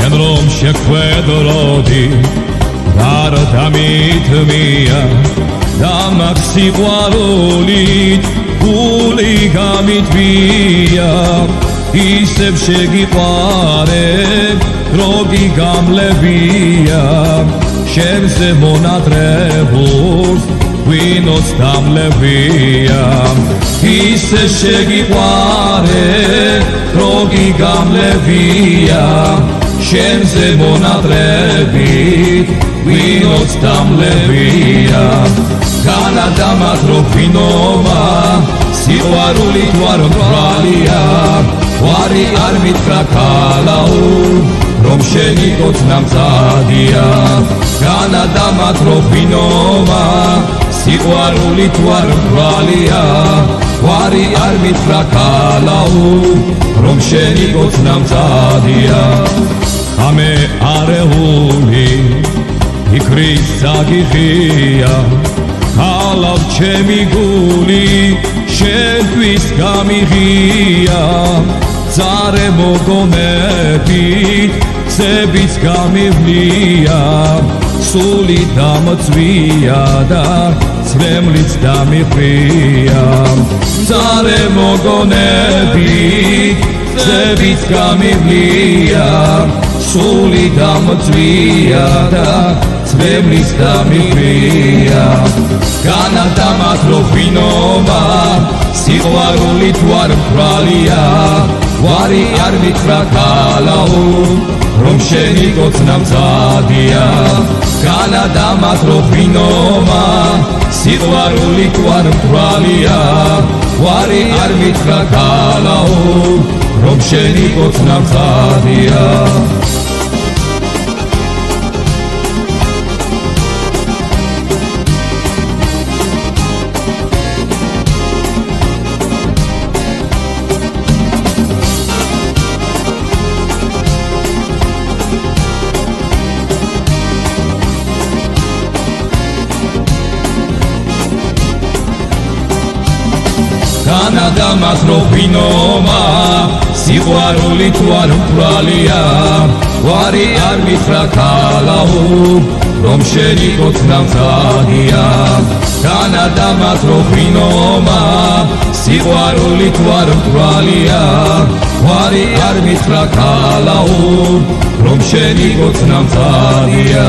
შენ რომ შეხვედროდი არ დამითმია და მაგ სიყვარულით გული გამითბია ისევ შეგიყვარებ დროგი გამლებია შენზე მონადრეულს ვინოს დამლებია ისე შეგიყვარებ დროგი გამლებია შენზე მონადრებით ვინოს დამლებია განადამადრო ვინომა სიყვარულით ვარ მრალია ვარი არ მითხრა ქალაო რომ შენი კოცნა მზადია განადამადრო ვინომა სიყვარულით ვარ მრალია ვარი არ მითხრა ქალაო რომ შენი კოცნა მზადია ამე არეული იქრის საგიხია ხალავ ჩემი გული შენთვის გამიღია ძარე მოგონებით გზებიც გამივლია სული დამწვია და ცრემლიც დამიფრია ძარე მოგონებით გზებიც გამივლია სული დამწვია და ცრემლიც დამიფრია განადამადრო ვინომა სიყვარულით ვარ მრალია ვარი არ მითხრა ქალაო რომ შენი კოცნა მზადია განადამადრო ვინომა სიყვარულით ვარ მრალია ვარი არ მითხრა ქალაო რომ შენი კოცნა მზადია განადამადრო ვინომა სიყვარულით ვარ მრალია ვარი არ მითხრა ქალაო რომ შენი კოცნა მზადია განადამადრო ვინომა სიყვარულით ვარ მრალია ვარი არ მითხრა ქალაო რომ შენი კოცნა მზადია